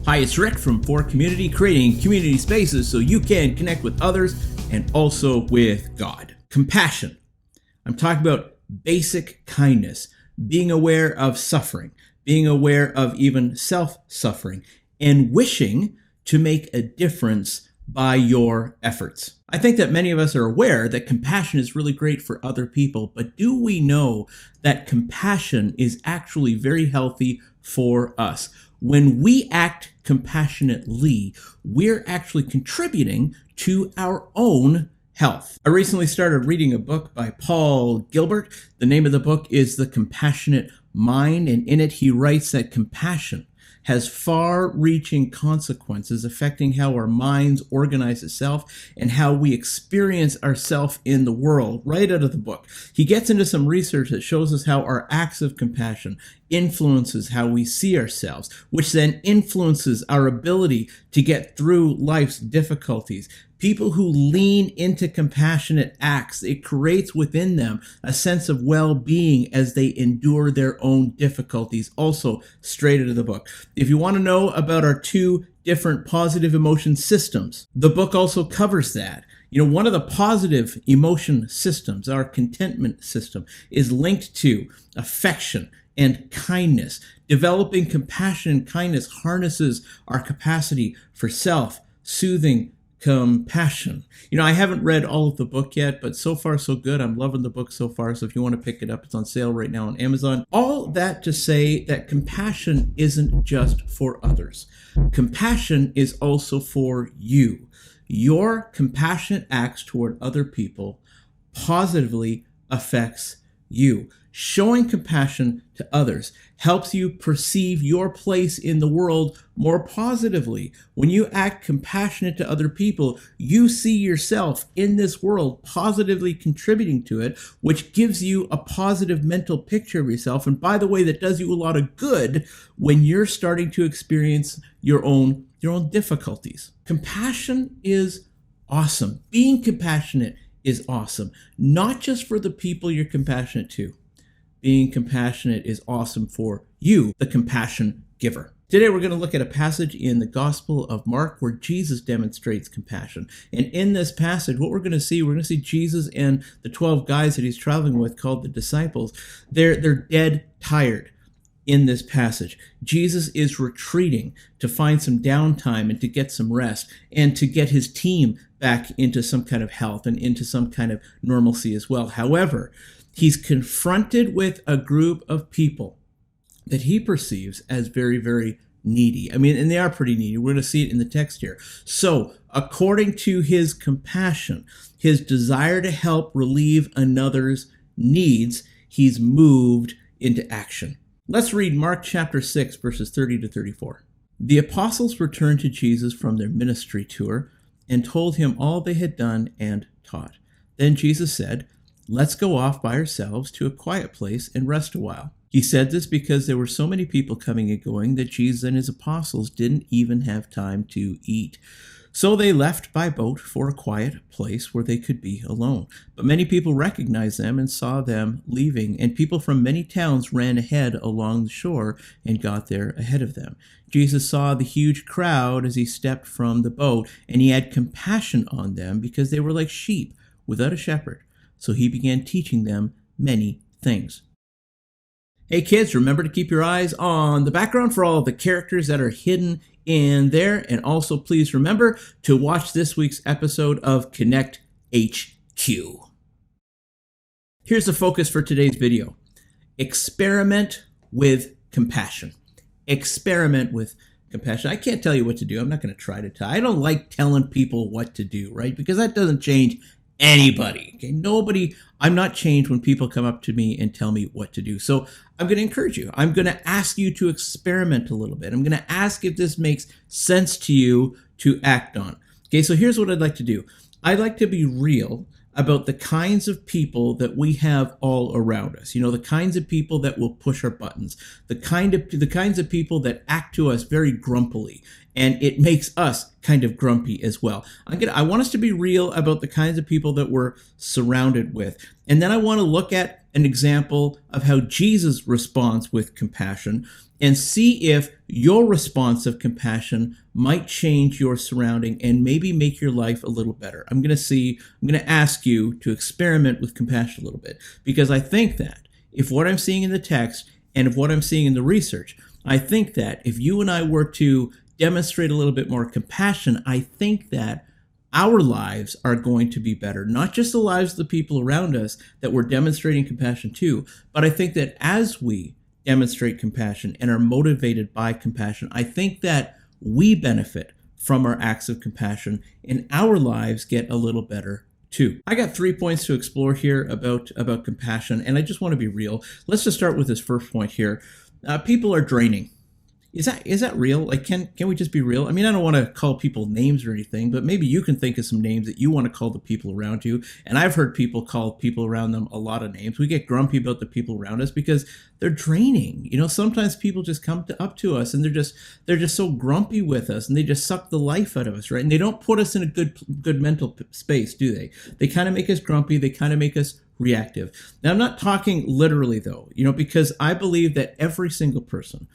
Hi, it's Rick from For Community, creating community spaces so you can connect with others and also with God. Compassion. I'm talking about basic kindness, being aware of suffering, being aware of even self-suffering, and wishing to make a difference by your efforts. I think that many of us are aware that compassion is really great for other people, but do we know that compassion is actually very healthy for us? When we act compassionately, we're actually contributing to our own health. I recently started reading a book by Paul Gilbert. The name of the book is The Compassionate Mind, and in it he writes that compassion has far-reaching consequences affecting how our minds organize itself and how we experience ourselves in the world, right out of the book. He gets into some research that shows us how our acts of compassion influences how we see ourselves, which then influences our ability to get through life's difficulties. People who lean into compassionate acts, it creates within them a sense of well-being as they endure their own difficulties. Also, straight out of the book. If you want to know about our two different positive emotion systems, the book also covers that. You know, one of the positive emotion systems, our contentment system, is linked to affection and kindness. Developing compassion and kindness harnesses our capacity for self-soothing compassion. You know, I haven't read all of the book yet, but so far so good. I'm loving the book so far. So if you want to pick it up, it's on sale right now on Amazon. All that to say that compassion isn't just for others. Compassion is also for you. Your compassionate acts toward other people positively affects you. Showing compassion to others helps you perceive your place in the world more positively. When you act compassionate to other people, you see yourself in this world positively contributing to it, which gives you a positive mental picture of yourself. And by the way, that does you a lot of good when you're starting to experience your own difficulties. Compassion is awesome. Being compassionate is awesome, not just for the people you're compassionate to. Being compassionate is awesome for you, the compassion giver. Today we're going to look at a passage in the Gospel of Mark where Jesus demonstrates compassion. And in this passage, what we're going to see Jesus and the 12 guys that he's traveling with called the disciples. They're dead tired in this passage. Jesus is retreating to find some downtime and to get some rest and to get his team back into some kind of health and into some kind of normalcy as well. However, he's confronted with a group of people that he perceives as very, very needy. I mean, and they are pretty needy. We're going to see it in the text here. So, according to his compassion, his desire to help relieve another's needs, he's moved into action. Let's read Mark chapter 6, verses 30 to 34. The apostles returned to Jesus from their ministry tour and told him all they had done and taught. Then Jesus said, "Let's go off by ourselves to a quiet place and rest a while." He said this because there were so many people coming and going that Jesus and his apostles didn't even have time to eat. So they left by boat for a quiet place where they could be alone. But many people recognized them and saw them leaving, and people from many towns ran ahead along the shore and got there ahead of them. Jesus saw the huge crowd as he stepped from the boat, and he had compassion on them because they were like sheep without a shepherd. So he began teaching them many things. Hey kids, remember to keep your eyes on the background for all of the characters that are hidden in there. And also please remember to watch this week's episode of Connect HQ. Here's the focus for today's video. Experiment with compassion. Experiment with compassion. I can't tell you what to do. I'm not going to try to tell. I don't like telling people what to do, right? Because that doesn't change anybody. Okay, I'm not changed when people come up to me and tell me what to do. So I'm going to encourage you. I'm going to ask you to experiment a little bit. I'm going to ask if this makes sense to you to act on. Okay, so here's what I'd like to do. I'd like to be real about the kinds of people that we have all around us. You know, the kinds of people that will push our buttons, the kinds of people that act to us very grumpily, and it makes us kind of grumpy as well. I want us to be real about the kinds of people that we're surrounded with. And then I want to look at an example of how Jesus responds with compassion and see if your response of compassion might change your surrounding and maybe make your life a little better. I'm going to ask you to experiment with compassion a little bit, because I think that if what I'm seeing in the text and if what I'm seeing in the research, I think that if you and I were to demonstrate a little bit more compassion, I think that our lives are going to be better. Not just the lives of the people around us that we're demonstrating compassion to, but I think that as we demonstrate compassion and are motivated by compassion, I think that we benefit from our acts of compassion and our lives get a little better too. I got 3 points to explore here about compassion, and I just want to be real. Let's just start with this first point here. People are draining. Is that real? Like, can we just be real? I mean, I don't want to call people names or anything, but maybe you can think of some names that you want to call the people around you. And I've heard people call people around them a lot of names. We get grumpy about the people around us because they're draining. Sometimes people just come up to us and they're just so grumpy with us, and they just suck the life out of us, right? And they don't put us in a good mental space, do they? They kind of make us grumpy. They kind of make us reactive. Now, I'm not talking literally though, because I believe that every single person,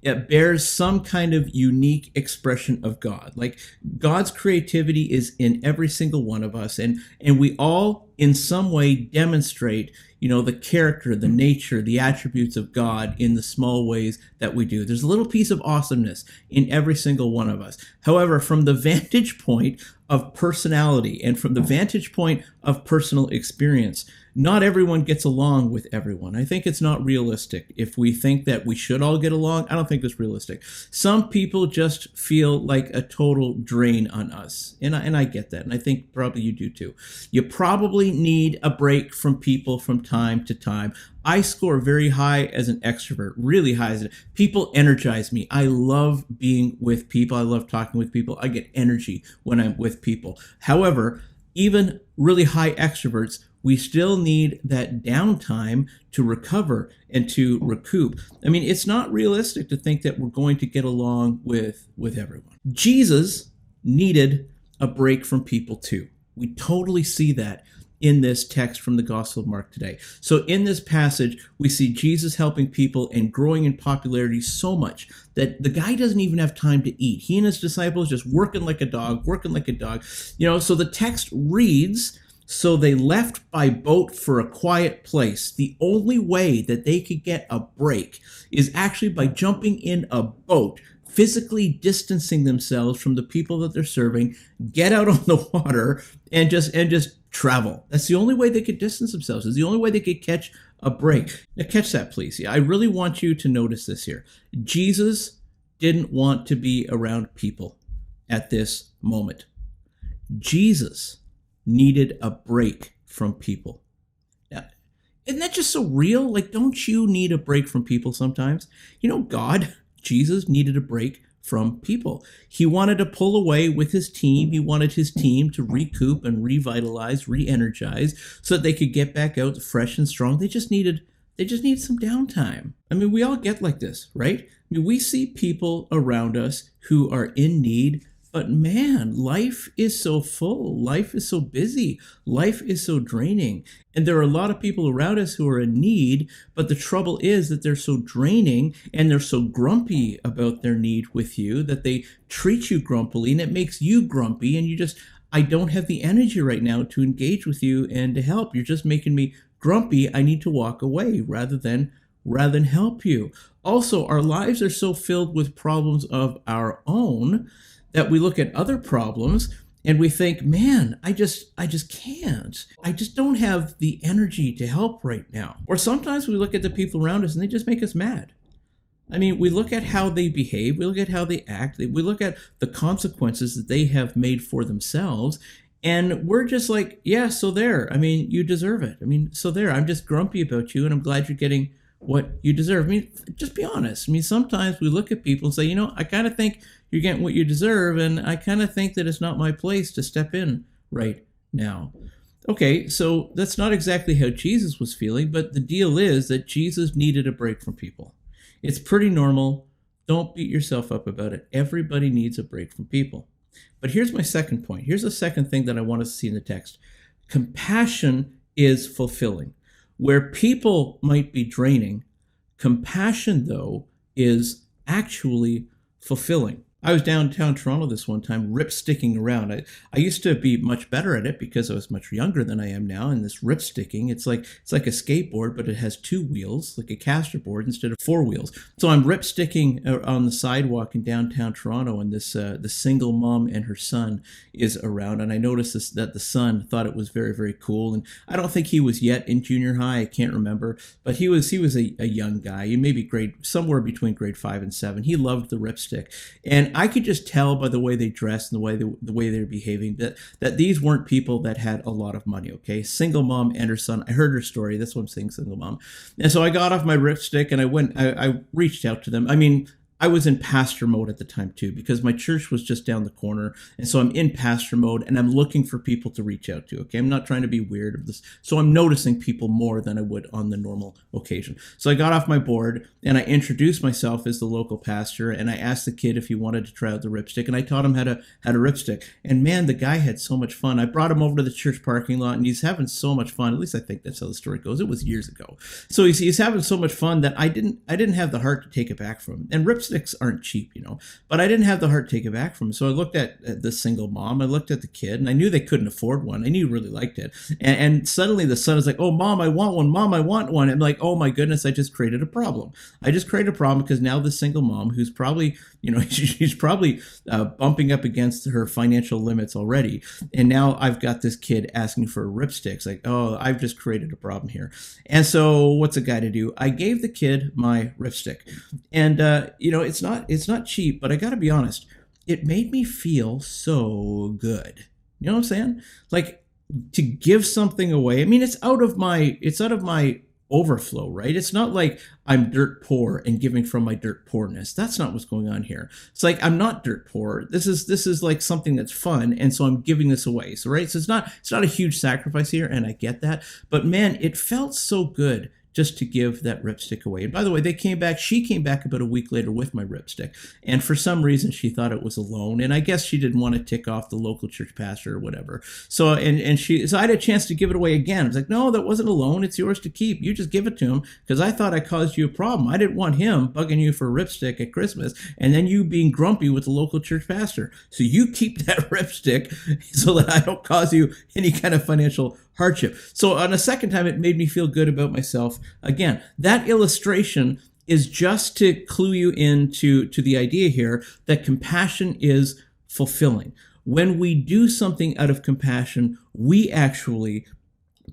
it bears some kind of unique expression of God. Like, God's creativity is in every single one of us, and we all in some way demonstrate, the character, the nature, the attributes of God in the small ways that we do. There's a little piece of awesomeness in every single one of us. However, from the vantage point of personality and from the vantage point of personal experience, not everyone gets along with everyone. I think it's not realistic. If we think that we should all get along, I don't think it's realistic. Some people just feel like a total drain on us. And I get that. And I think probably you do too. You probably need a break from people from time to time. I score very high as an extrovert, really high. People energize me. I love being with people. I love talking with people. I get energy when I'm with people. However, even really high extroverts, we still need that downtime to recover and to recoup. I mean, it's not realistic to think that we're going to get along with everyone. Jesus needed a break from people too. We totally see that in this text from the Gospel of Mark today. So in this passage, we see Jesus helping people and growing in popularity so much that the guy doesn't even have time to eat. He and his disciples just working like a dog. So the text reads, "So they left by boat for a quiet place." The only way that they could get a break is actually by jumping in a boat, physically distancing themselves from the people that they're serving, get out on the water, and just travel. That's the only way they could distance themselves. It's the only way they could catch a break. Now catch that, please. I really want you to notice this here. Jesus didn't want to be around people at this moment. Jesus needed a break from people. Now, isn't that just so real? Like, don't you need a break from people sometimes? Jesus needed a break from people. He wanted to pull away with his team. He wanted his team to recoup and revitalize, re-energize, so that they could get back out fresh and strong. They just needed some downtime. I mean, we all get like this, right? I mean, we see people around us who are in need, but man, life is so full. Life is so busy. Life is so draining. And there are a lot of people around us who are in need, but the trouble is that they're so draining and they're so grumpy about their need with you that they treat you grumpily, and it makes you grumpy, and I don't have the energy right now to engage with you and to help. You're just making me grumpy. I need to walk away rather than help you. Also, our lives are so filled with problems of our own that we look at other problems and we think, man, I just can't. I just don't have the energy to help right now. Or sometimes we look at the people around us and they just make us mad. I mean, we look at how they behave, we look at how they act, we look at the consequences that they have made for themselves, and we're just like, yeah, so there. I mean, you deserve it. I mean, so there. I'm just grumpy about you, and I'm glad you're getting what you deserve. I mean, just be honest. I mean, sometimes we look at people and say, I kind of think you're getting what you deserve, and I kind of think that it's not my place to step in right now. Okay, so that's not exactly how Jesus was feeling, but the deal is that Jesus needed a break from people. It's pretty normal. Don't beat yourself up about it. Everybody needs a break from people. But here's my second point. Here's the second thing that I want us to see in the text. Compassion is fulfilling. Where people might be draining, compassion, though, is actually fulfilling. I was downtown Toronto this one time, rip-sticking around. I used to be much better at it because I was much younger than I am now. And this rip-sticking, it's like a skateboard, but it has two wheels, like a caster board, instead of four wheels. So I'm rip-sticking on the sidewalk in downtown Toronto, and this the single mom and her son is around. And I noticed that the son thought it was very, very cool. And I don't think he was yet in junior high. I can't remember, but he was a young guy, maybe somewhere between grade 5 and 7. He loved the ripstick, and I could just tell by the way they dressed and the way they were behaving that these weren't people that had a lot of money. Okay, single mom and her son. I heard her story. That's why I'm saying single mom. And so I got off my ripstick and I reached out to them. I mean, I was in pastor mode at the time too, because my church was just down the corner. And so I'm in pastor mode and I'm looking for people to reach out to. Okay. I'm not trying to be weird of this. So I'm noticing people more than I would on the normal occasion. So I got off my board and I introduced myself as the local pastor. And I asked the kid if he wanted to try out the ripstick, and I taught him how to ripstick. And man, the guy had so much fun. I brought him over to the church parking lot and he's having so much fun. At least I think that's how the story goes. It was years ago. So he's having so much fun that I didn't have the heart to take it back from him. And ripsticks aren't cheap, but I didn't have the heart to take it back from him. So I looked at the single mom, I looked at the kid, and I knew they couldn't afford one. I knew he really liked it. And suddenly the son is like, "Oh, mom, I want one. Mom, I want one." I'm like, "Oh my goodness, I just created a problem." I just created a problem because now the single mom, who's probably, she's probably bumping up against her financial limits already. And now I've got this kid asking for a ripstick. It's like, oh, I've just created a problem here. And so what's a guy to do? I gave the kid my ripstick. And, it's not cheap, but I got to be honest, it made me feel so good. You know what I'm saying? Like, to give something away. I mean, it's out of my overflow, right? It's not like I'm dirt poor and giving from my dirt poorness. That's not what's going on here. It's like, I'm not dirt poor. This is like something that's fun, and so I'm giving this away. So right, so it's not a huge sacrifice here, and I get that. But man, it felt so good just to give that ripstick away. And by the way, she came back about a week later with my ripstick. And for some reason, she thought it was a loan. And I guess she didn't want to tick off the local church pastor or whatever. So, so I had a chance to give it away again. I was like, "No, that wasn't a loan. It's yours to keep. You just give it to him, because I thought I caused you a problem. I didn't want him bugging you for a ripstick at Christmas and then you being grumpy with the local church pastor. So you keep that ripstick so that I don't cause you any kind of financial hardship." So on a second time, it made me feel good about myself. Again, that illustration is just to clue you into the idea here that compassion is fulfilling. When we do something out of compassion, we actually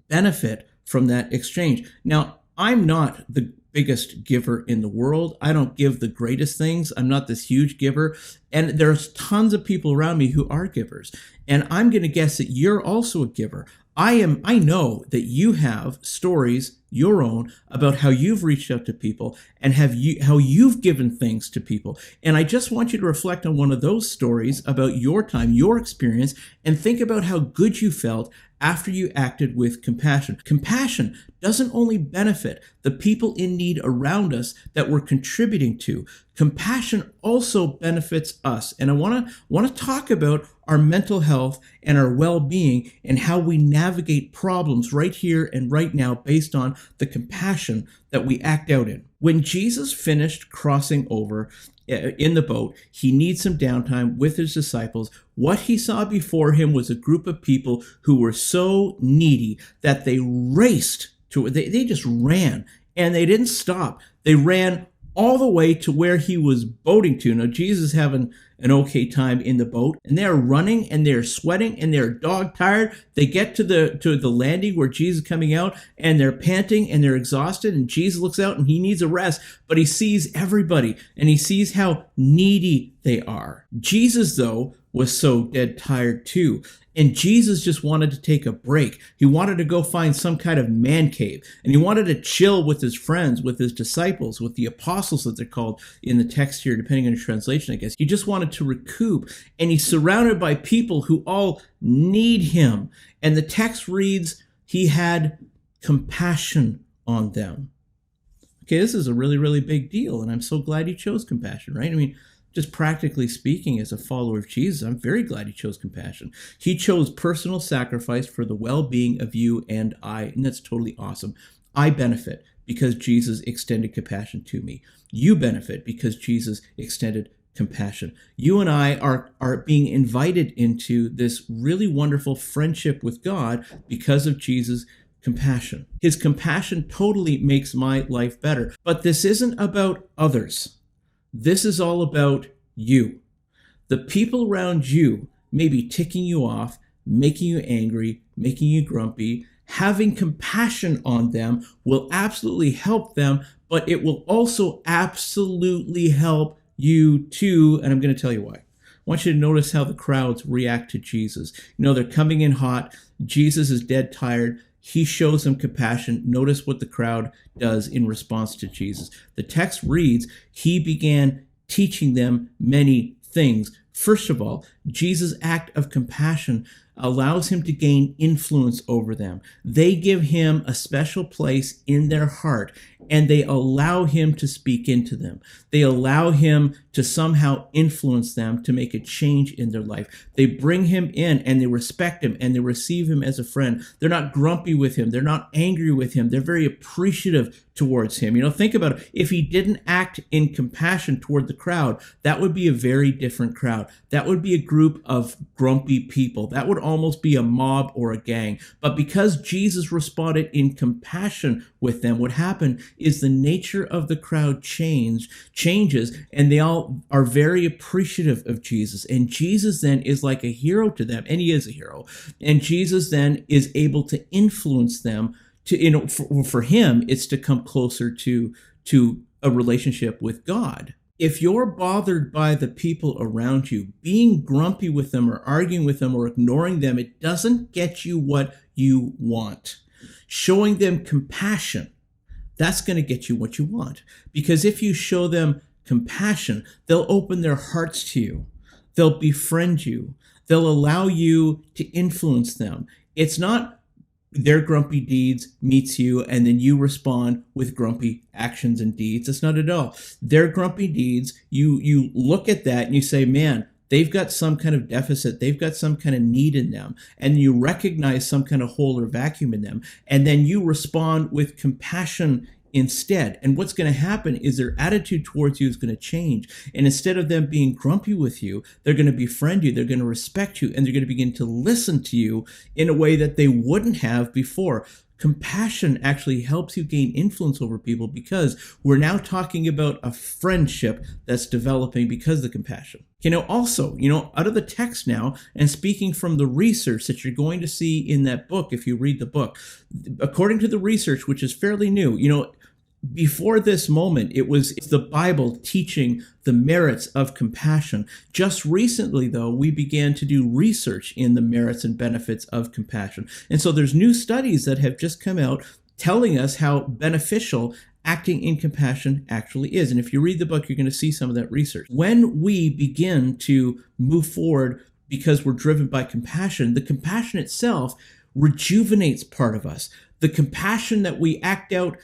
benefit from that exchange. Now, I'm not the biggest giver in the world. I don't give the greatest things. I'm not this huge giver. And there's tons of people around me who are givers. And I'm going to guess that you're also a giver. I know that you have stories, your own, about how you've reached out to people and how you've given things to people. And I just want you to reflect on one of those stories about your time, your experience, and think about how good you felt after you acted with compassion. Compassion doesn't only benefit the people in need around us that we're contributing to. Compassion also benefits us. And I want to talk about our mental health and our well-being and how we navigate problems right here and right now based on the compassion that we act out in. When Jesus finished crossing over in the boat, he needs some downtime with his disciples. What he saw before him was a group of people who were so needy that they raced to, they just ran, and they didn't stop. They ran all the way to where he was boating to. Now, Jesus is having an okay time in the boat, and they're running and they're sweating and they're dog tired. They get to the landing where Jesus is coming out, and they're panting and they're exhausted, and Jesus looks out and he needs a rest, but he sees everybody and he sees how needy they are. Jesus, though, was so dead tired too. And Jesus just wanted to take a break. He wanted to go find some kind of man cave. And he wanted to chill with his friends, with his disciples, with the apostles that they're called in the text here, depending on your translation, I guess. He just wanted to recoup. And he's surrounded by people who all need him. And the text reads, he had compassion on them. Okay, this is a really, really big deal. And I'm so glad he chose compassion, right? I mean, just practically speaking, as a follower of Jesus, I'm very glad he chose compassion. He chose personal sacrifice for the well-being of you and I, and that's totally awesome. I benefit because Jesus extended compassion to me. You benefit because Jesus extended compassion. You and I are being invited into this really wonderful friendship with God because of Jesus' compassion. His compassion totally makes my life better. But this isn't about others. This is all about you. The people around you may be ticking you off, making you angry, making you grumpy. Having compassion on them will absolutely help them, but it will also absolutely help you too. And I'm going to tell you why. I want you to notice how the crowds react to Jesus. They're coming in hot. Jesus is dead tired. He shows them compassion. Notice what the crowd does in response to Jesus. The text reads, he began teaching them many things. First of all, Jesus' act of compassion allows him to gain influence over them. They give him a special place in their heart, and they allow him to speak into them. They allow him to somehow influence them to make a change in their life. They bring him in and they respect him and they receive him as a friend. They're not grumpy with him. They're not angry with him. They're very appreciative towards him. Think about it. If he didn't act in compassion toward the crowd, that would be a very different crowd. That would be a group of grumpy people. That would almost be a mob or a gang. But because Jesus responded in compassion with them, what happened is the nature of the crowd changes, and they all are very appreciative of Jesus. And Jesus then is like a hero to them, and he is a hero. And Jesus then is able to influence them to, for him, it's to come closer to a relationship with God. If you're bothered by the people around you, being grumpy with them or arguing with them or ignoring them, it doesn't get you what you want. Showing them compassion, that's going to get you what you want. Because if you show them compassion, they'll open their hearts to you. They'll befriend you. They'll allow you to influence them. It's not their grumpy deeds meets you and then you respond with grumpy actions and deeds. It's not at all. Their grumpy deeds, you look at that and you say, man, they've got some kind of deficit. They've got some kind of need in them. And you recognize some kind of hole or vacuum in them. And then you respond with compassion instead. And what's going to happen is their attitude towards you is going to change. And instead of them being grumpy with you, they're going to befriend you, they're going to respect you, and they're going to begin to listen to you in a way that they wouldn't have before. Compassion actually helps you gain influence over people because we're now talking about a friendship that's developing because of the compassion. Also, out of the text now, and speaking from the research that you're going to see in that book, if you read the book, according to the research, which is fairly new, before this moment, it's the Bible teaching the merits of compassion. Just recently, though, we began to do research in the merits and benefits of compassion. And so there's new studies that have just come out telling us how beneficial acting in compassion actually is. And if you read the book, you're going to see some of that research. When we begin to move forward because we're driven by compassion, the compassion itself rejuvenates part of us. The compassion that we act out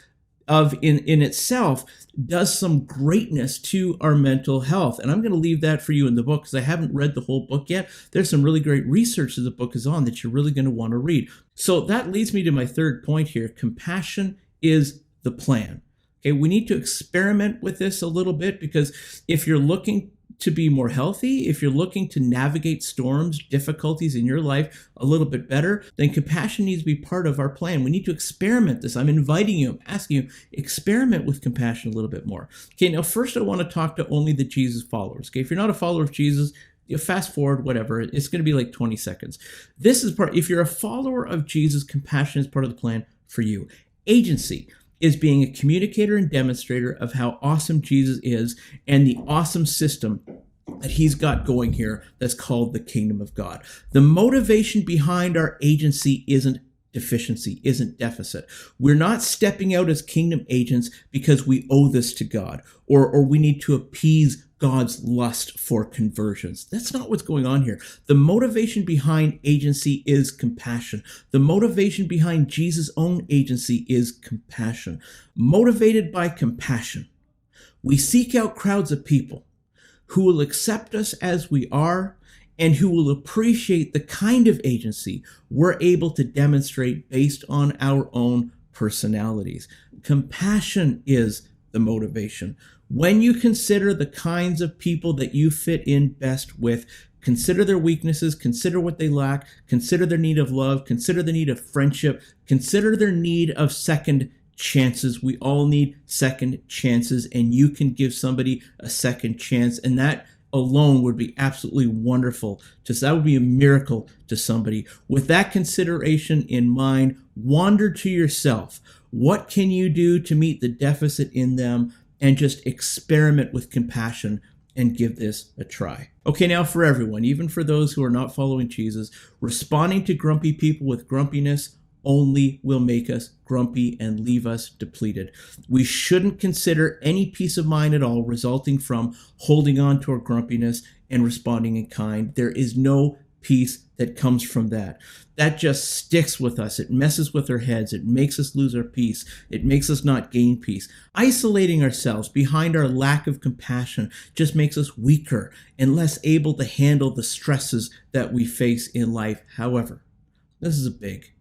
of in itself does some greatness to our mental health. And I'm going to leave that for you in the book because I haven't read the whole book yet. There's some really great research that the book is on that you're really going to want to read. So that leads me to my third point here. Compassion is the plan. Okay, we need to experiment with this a little bit because if you're looking to be more healthy, if you're looking to navigate storms, difficulties in your life a little bit better, then compassion needs to be part of our plan. We need to experiment this. I'm inviting you, I'm asking you, experiment with compassion a little bit more. Okay, now first I want to talk to only the Jesus followers. Okay, if you're not a follower of Jesus, you fast forward, whatever, it's going to be like 20 seconds. This is part, if you're a follower of Jesus, compassion is part of the plan for you. Agency is being a communicator and demonstrator of how awesome Jesus is and the awesome system that he's got going here that's called the kingdom of God. The motivation behind our agency isn't deficiency, isn't deficit. We're not stepping out as kingdom agents because we owe this to God or we need to appease God's lust for conversions. That's not what's going on here. The motivation behind agency is compassion. The motivation behind Jesus' own agency is compassion. Motivated by compassion, we seek out crowds of people who will accept us as we are and who will appreciate the kind of agency we're able to demonstrate based on our own personalities. Compassion is the motivation. When you consider the kinds of people that you fit in best with, consider their weaknesses, consider what they lack, consider their need of love, consider the need of friendship, consider their need of second chances. We all need second chances, and you can give somebody a second chance, and that alone would be absolutely wonderful. That would be a miracle to somebody. With that consideration in mind, wander to yourself. What can you do to meet the deficit in them? And just experiment with compassion and give this a try. Okay, now for everyone, even for those who are not following Jesus, responding to grumpy people with grumpiness only will make us grumpy and leave us depleted. We shouldn't consider any peace of mind at all resulting from holding on to our grumpiness and responding in kind. There is no peace that comes from that. That just sticks with us. It messes with our heads. It makes us lose our peace. It makes us not gain peace. Isolating ourselves behind our lack of compassion just makes us weaker and less able to handle the stresses that we face in life. However, this is a big.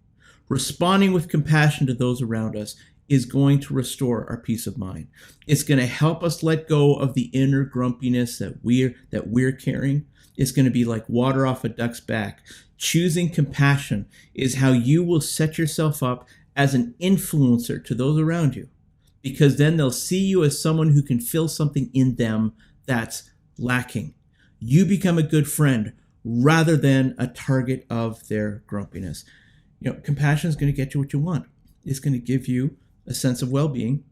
Responding with compassion to those around us is going to restore our peace of mind. It's going to help us let go of the inner grumpiness that we're carrying. It's going to be like water off a duck's back. Choosing compassion is how you will set yourself up as an influencer to those around you, because then they'll see you as someone who can fill something in them that's lacking. You become a good friend rather than a target of their grumpiness. Compassion is going to get you what you want. It's going to give you a sense of well-being,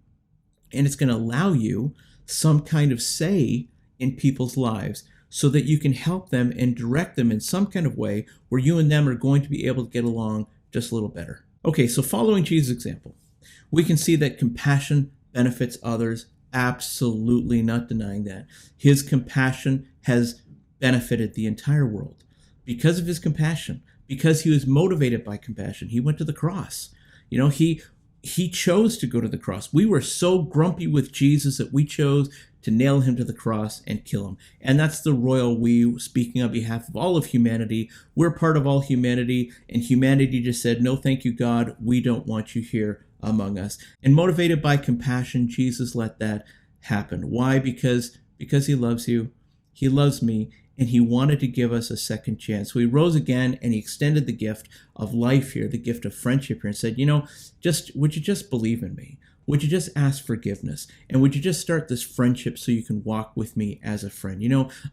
and it's going to allow you some kind of say in people's lives so that you can help them and direct them in some kind of way where you and them are going to be able to get along just a little better. Okay, so following Jesus' example, we can see that compassion benefits others. Absolutely not denying that. His compassion has benefited the entire world. Because of his compassion, because he was motivated by compassion, he went to the cross. He chose to go to the cross. We were so grumpy with Jesus that we chose to nail him to the cross and kill him. And that's the royal we, speaking on behalf of all of humanity. We're part of all humanity, and humanity just said, no, thank you, God. We don't want you here among us. And motivated by compassion, Jesus let that happen. Why? Because he loves you. He loves me. And he wanted to give us a second chance. So he rose again, and he extended the gift of life here, the gift of friendship here, and said, would you just believe in me? Would you just ask forgiveness? And would you just start this friendship so you can walk with me as a friend?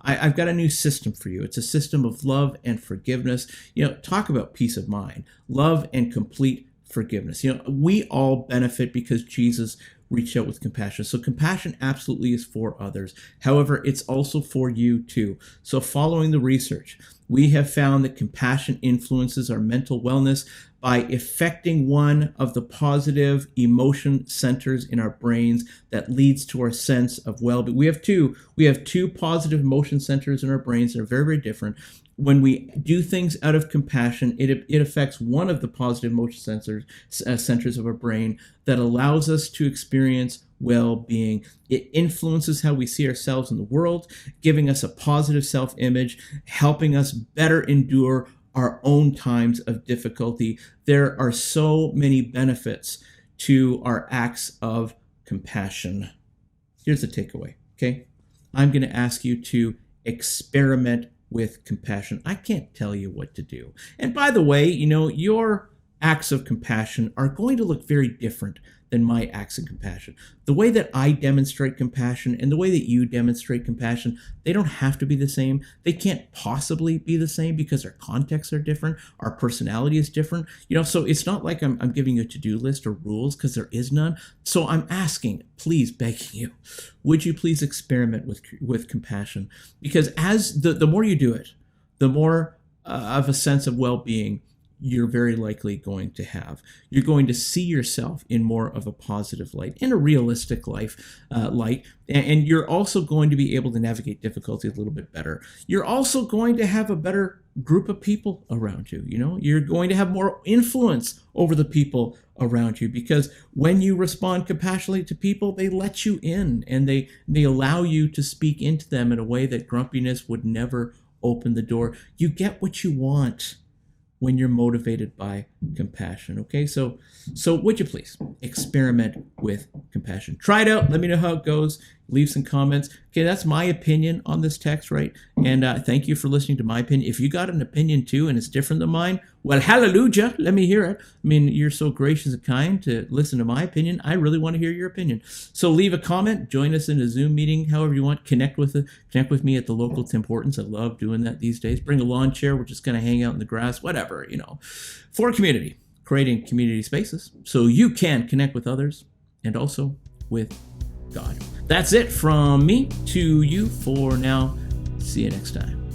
I've got a new system for you. It's a system of love and forgiveness. Talk about peace of mind, love and complete forgiveness. We all benefit because Jesus reach out with compassion. So compassion absolutely is for others. However, it's also for you too. So following the research, we have found that compassion influences our mental wellness by affecting one of the positive emotion centers in our brains that leads to our sense of well-being. We have two positive emotion centers in our brains that are very, very different. When we do things out of compassion, it affects one of the positive emotion centers of our brain that allows us to experience well-being. It influences how we see ourselves in the world, giving us a positive self-image, helping us better endure our own times of difficulty. There are so many benefits to our acts of compassion. Here's the takeaway, okay? I'm going to ask you to experiment with compassion. I can't tell you what to do. And by the way, your acts of compassion are going to look very different than my acts of compassion. The way that I demonstrate compassion and the way that you demonstrate compassion, they don't have to be the same. They can't possibly be the same because our contexts are different. Our personality is different. So it's not like I'm giving you a to-do list or rules, because there is none. So I'm asking, please, begging you, would you please experiment with compassion? Because as the more you do it, the more of a sense of well-being you're very likely going to have. You're going to see yourself in more of a positive light, in a realistic light, and you're also going to be able to navigate difficulty a little bit better. You're also going to have a better group of people around you. You're going to have more influence over the people around you, because when you respond compassionately to people, they let you in, and they allow you to speak into them in a way that grumpiness would never open the door. You get what you want when you're motivated by compassion. Okay, so would you please experiment with compassion? Try it out. Let me know how it goes. Leave some comments. Okay, that's my opinion on this text, right? And thank you for listening to my opinion. If you got an opinion too and it's different than mine, well, hallelujah, let me hear it. I mean, you're so gracious and kind to listen to my opinion. I really want to hear your opinion. So leave a comment, join us in a Zoom meeting, however you want. Connect with me at the local Tim Hortons. I love doing that these days. Bring a lawn chair. We're just going to hang out in the grass, whatever, for community, creating community spaces so you can connect with others and also with God. That's it from me to you for now. See you next time.